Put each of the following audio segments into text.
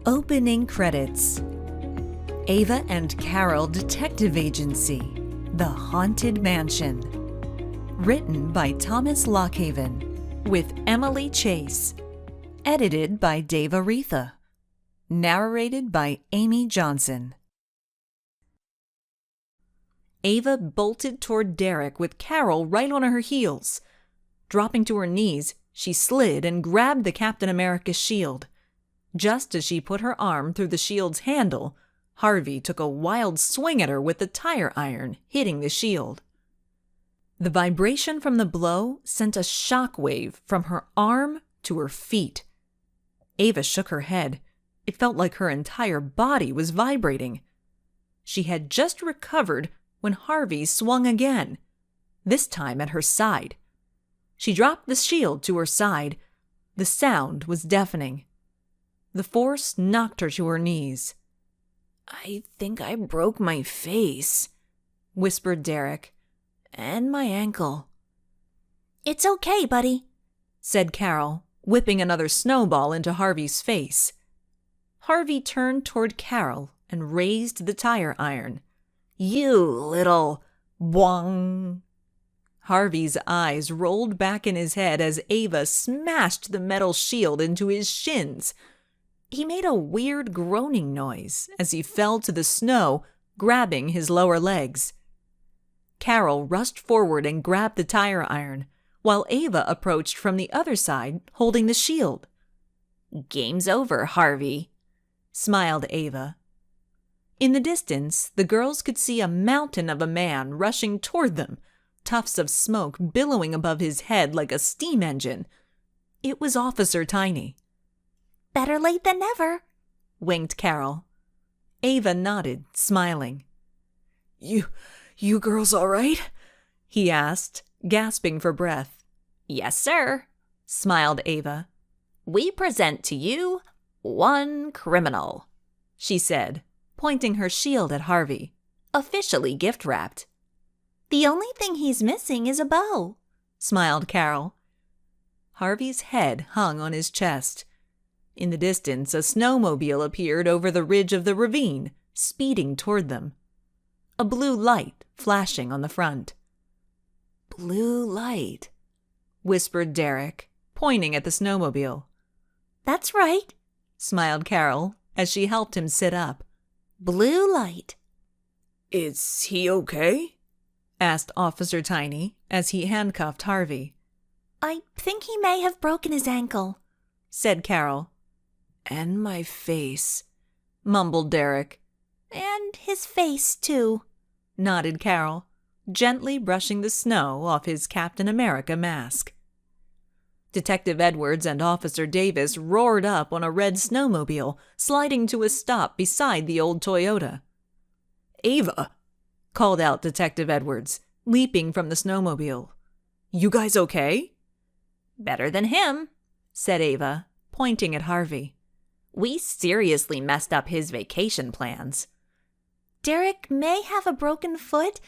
Opening credits. Ava and Carol Detective Agency, The Haunted Mansion. Written by Thomas Lockhaven, with Emily Chase. Edited by Dave Aretha. Narrated by Amy Johnson. Ava bolted toward Derek with Carol right on her heels. Dropping to her knees, she slid and grabbed the Captain America shield. Just as she put her arm through the shield's handle, Harvey took a wild swing at her with the tire iron, hitting the shield. The vibration from the blow sent a shock wave from her arm to her feet. Ava shook her head. It felt like her entire body was vibrating. She had just recovered when Harvey swung again, this time at her side. She dropped the shield to her side. The sound was deafening. The force knocked her to her knees. "I think I broke my face," whispered Derek, "and my ankle." "It's okay, buddy," said Carol, whipping another snowball into Harvey's face. Harvey turned toward Carol and raised the tire iron. "You little boing." Harvey's eyes rolled back in his head as Ava smashed the metal shield into his shins. He made a weird groaning noise as he fell to the snow, grabbing his lower legs. Carol rushed forward and grabbed the tire iron, while Ava approached from the other side, holding the shield. "Game's over, Harvey," smiled Ava. In the distance, the girls could see a mountain of a man rushing toward them, tufts of smoke billowing above his head like a steam engine. It was Officer Tiny. "Better late than never," winked Carol. Ava nodded, smiling. You girls all right?" he asked, gasping for breath. "Yes, sir," smiled Ava. "We present to you one criminal," she said, pointing her shield at Harvey, "officially gift-wrapped." "The only thing he's missing is a bow," smiled Carol. Harvey's head hung on his chest. In the distance, a snowmobile appeared over the ridge of the ravine, speeding toward them. A blue light flashing on the front. "Blue light," whispered Derek, pointing at the snowmobile. "That's right," smiled Carol as she helped him sit up. "Blue light." "Is he okay?" asked Officer Tiny as he handcuffed Harvey. "I think he may have broken his ankle," said Carol. "And my face," mumbled Derek. "And his face, too," nodded Carol, gently brushing the snow off his Captain America mask. Detective Edwards and Officer Davis roared up on a red snowmobile, sliding to a stop beside the old Toyota. "Ava," called out Detective Edwards, leaping from the snowmobile. "You guys okay?" "Better than him," said Ava, pointing at Harvey. "We seriously messed up his vacation plans." "Derek may have a broken foot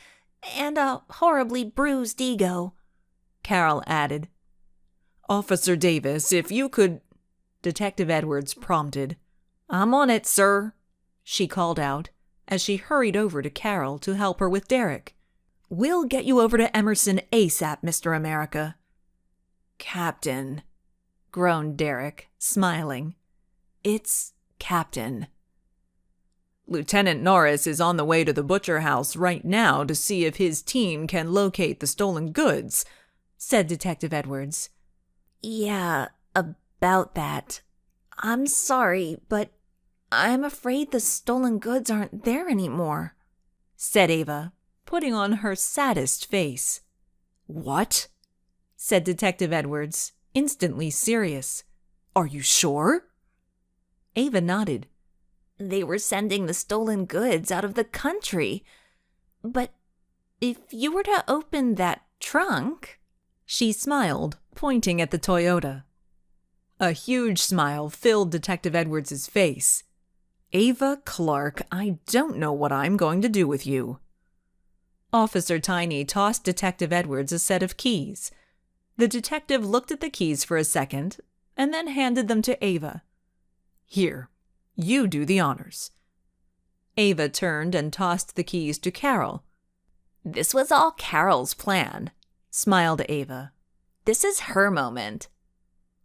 and a horribly bruised ego," Carol added. "Officer Davis, if you could—" Detective Edwards prompted. "I'm on it, sir," she called out as she hurried over to Carol to help her with Derek. "We'll get you over to Emerson ASAP, Mr. America." "Captain," groaned Derek, smiling. "It's Captain." "Lieutenant Norris is on the way to the butcher house right now to see if his team can locate the stolen goods," said Detective Edwards. "Yeah, about that. I'm sorry, but I'm afraid the stolen goods aren't there anymore," said Ava, putting on her saddest face. "What?" said Detective Edwards, instantly serious. "Are you sure?" Ava nodded. "They were sending the stolen goods out of the country. But if you were to open that trunk—" She smiled, pointing at the Toyota. A huge smile filled Detective Edwards' face. "Ava Clark, I don't know what I'm going to do with you." Officer Tiny tossed Detective Edwards a set of keys. The detective looked at the keys for a second and then handed them to Ava. "Here, You do the honors." Ava turned and tossed the keys to Carol. "This was all Carol's plan," smiled Ava. "This is her moment."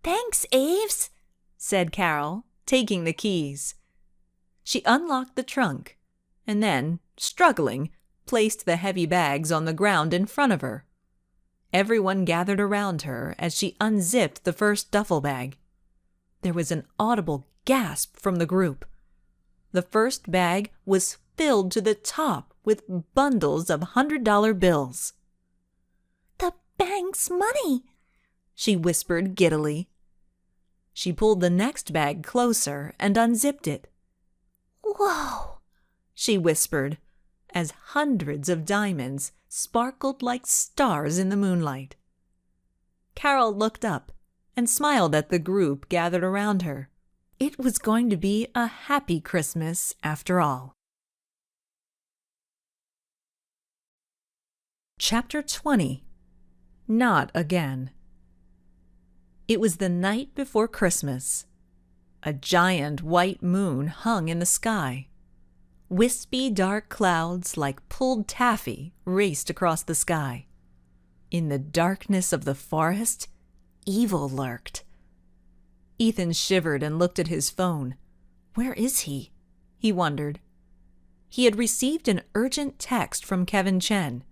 "Thanks, Aves," said Carol, taking the keys. She unlocked the trunk and then, struggling, placed the heavy bags on the ground in front of her. Everyone gathered around her as she unzipped the first duffel bag. There was an audible gasp from the group. The first bag was filled to the top with bundles of $100 bills. "The bank's money," she whispered giddily. She pulled the next bag closer and unzipped it. "Whoa," she whispered, as hundreds of diamonds sparkled like stars in the moonlight. Carol looked up and smiled at the group gathered around her. It was going to be a happy Christmas after all. Chapter 20. Not Again. It was the night before Christmas. A giant white moon hung in the sky. Wispy dark clouds like pulled taffy raced across the sky. In the darkness of the forest, evil lurked. Ethan shivered and looked at his phone. Where is he? He wondered. He had received an urgent text from Kevin Chen.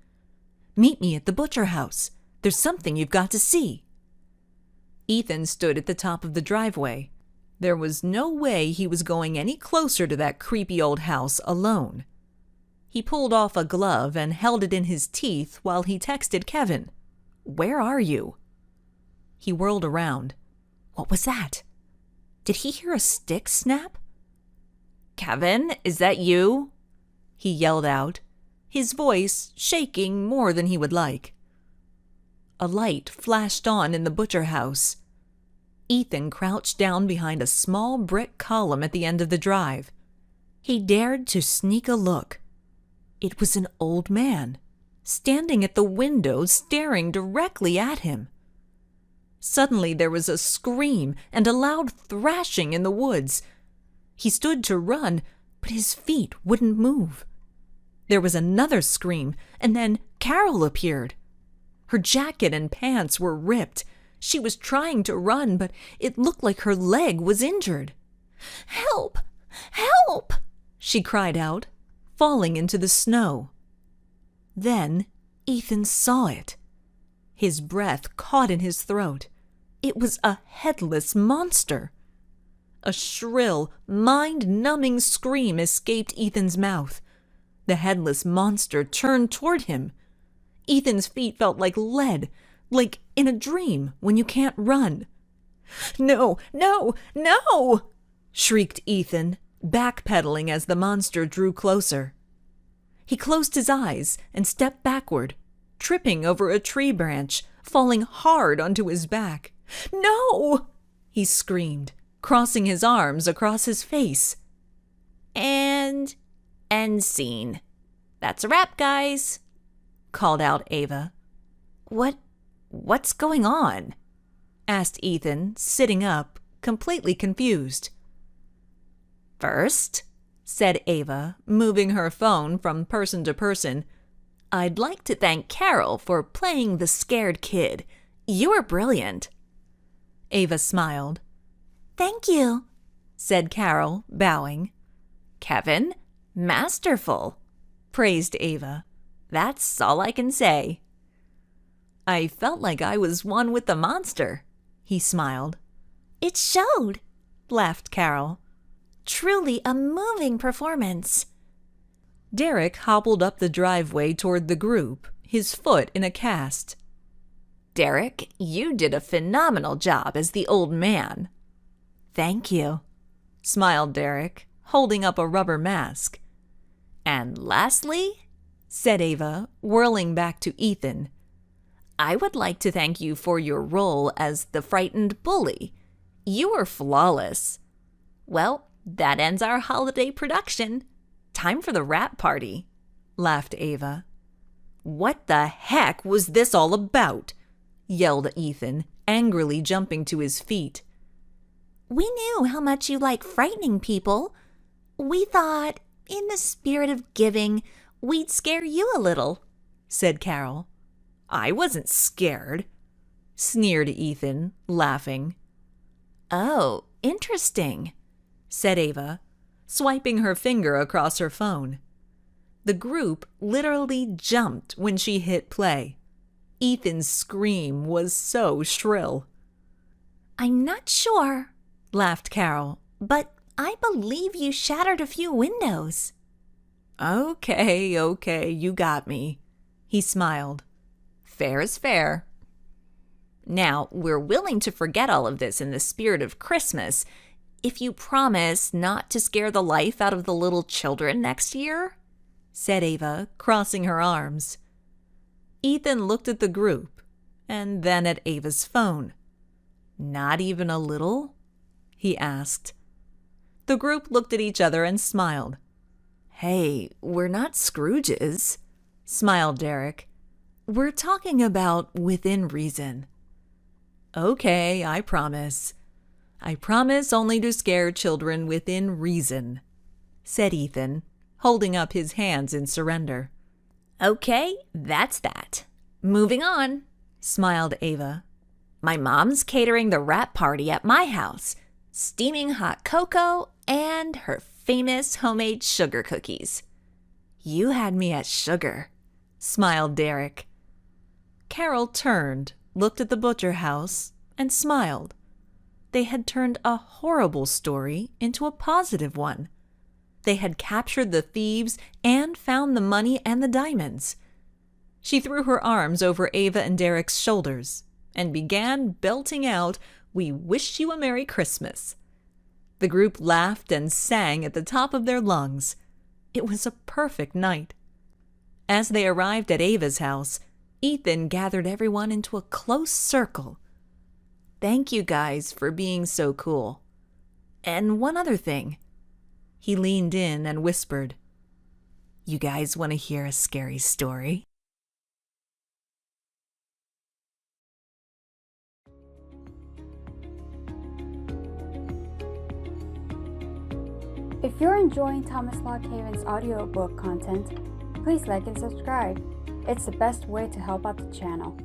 "Meet me at the butcher house. There's something you've got to see." Ethan stood at the top of the driveway. There was no way he was going any closer to that creepy old house alone. He pulled off a glove and held it in his teeth while he texted Kevin. "Where are you?" He whirled around. What was that? Did he hear a stick snap? "Kevin, is that you?" he yelled out, his voice shaking more than he would like. A light flashed on in the butcher house. Ethan crouched down behind a small brick column at the end of the drive. He dared to sneak a look. It was an old man, standing at the window staring directly at him. Suddenly there was a scream and a loud thrashing in the woods. He stood to run, but his feet wouldn't move. There was another scream, and then Carol appeared. Her jacket and pants were ripped. She was trying to run, but it looked like her leg was injured. "Help! Help!" she cried out, falling into the snow. Then Ethan saw it. His breath caught in his throat. It was a headless monster. A shrill, mind-numbing scream escaped Ethan's mouth. The headless monster turned toward him. Ethan's feet felt like lead, like in a dream when you can't run. "No, no, no!" shrieked Ethan, backpedaling as the monster drew closer. He closed his eyes and stepped backward, tripping over a tree branch, falling hard onto his back. "No!" he screamed, crossing his arms across his face. And end scene. "That's a wrap, guys," called out Ava. What's going on?" asked Ethan, sitting up, completely confused. "First," said Ava, moving her phone from person to person, "I'd like to thank Carol for playing the scared kid. You were brilliant." Ava smiled. "Thank you," said Carol, bowing. "Kevin, masterful," praised Ava. "That's all I can say." "I felt like I was one with the monster," he smiled. "It showed," laughed Carol. "Truly a moving performance." Derek hobbled up the driveway toward the group, his foot in a cast. "Derek, you did a phenomenal job as the old man." "Thank you," smiled Derek, holding up a rubber mask. "And lastly," said Ava, whirling back to Ethan, "I would like to thank you for your role as the frightened bully. You were flawless." "Well, that ends our holiday production. Time for the wrap party," laughed Ava. "What the heck was this all about?" yelled Ethan, angrily jumping to his feet. We knew how much you like frightening people. We thought, in the spirit of giving, we'd scare you a little," said Carol. "I wasn't scared," sneered Ethan, laughing. "Oh, interesting," said Ava, swiping her finger across her phone. The group literally jumped when she hit play. Ethan's scream was so shrill. "I'm not sure," laughed Carol, "but I believe you shattered a few windows." Okay, you got me," he smiled. "Fair is fair." "Now, we're willing to forget all of this in the spirit of Christmas if you promise not to scare the life out of the little children next year," said Ava, crossing her arms. Ethan looked at the group and then at Ava's phone. "Not even a little?" he asked. The group looked at each other and smiled. "Hey, we're not Scrooges," smiled Derek. "We're talking about within reason." "Okay, I promise. I promise only to scare children within reason," said Ethan, holding up his hands in surrender. "Okay, that's that. Moving on," smiled Ava. "My mom's catering the wrap party at my house, steaming hot cocoa and her famous homemade sugar cookies." "You had me at sugar," smiled Derek. Carol turned, looked at the butcher house, and smiled. They had turned a horrible story into a positive one. They had captured the thieves and found the money and the diamonds. She threw her arms over Ava and Derek's shoulders and began belting out, "We wish you a Merry Christmas." The group laughed and sang at the top of their lungs. It was a perfect night. As they arrived at Ava's house, Ethan gathered everyone into a close circle. "Thank you guys for being so cool. And one other thing." He leaned in and whispered, "You guys want to hear a scary story?" If you're enjoying Thomas Lockhaven's audiobook content, please like and subscribe. It's the best way to help out the channel.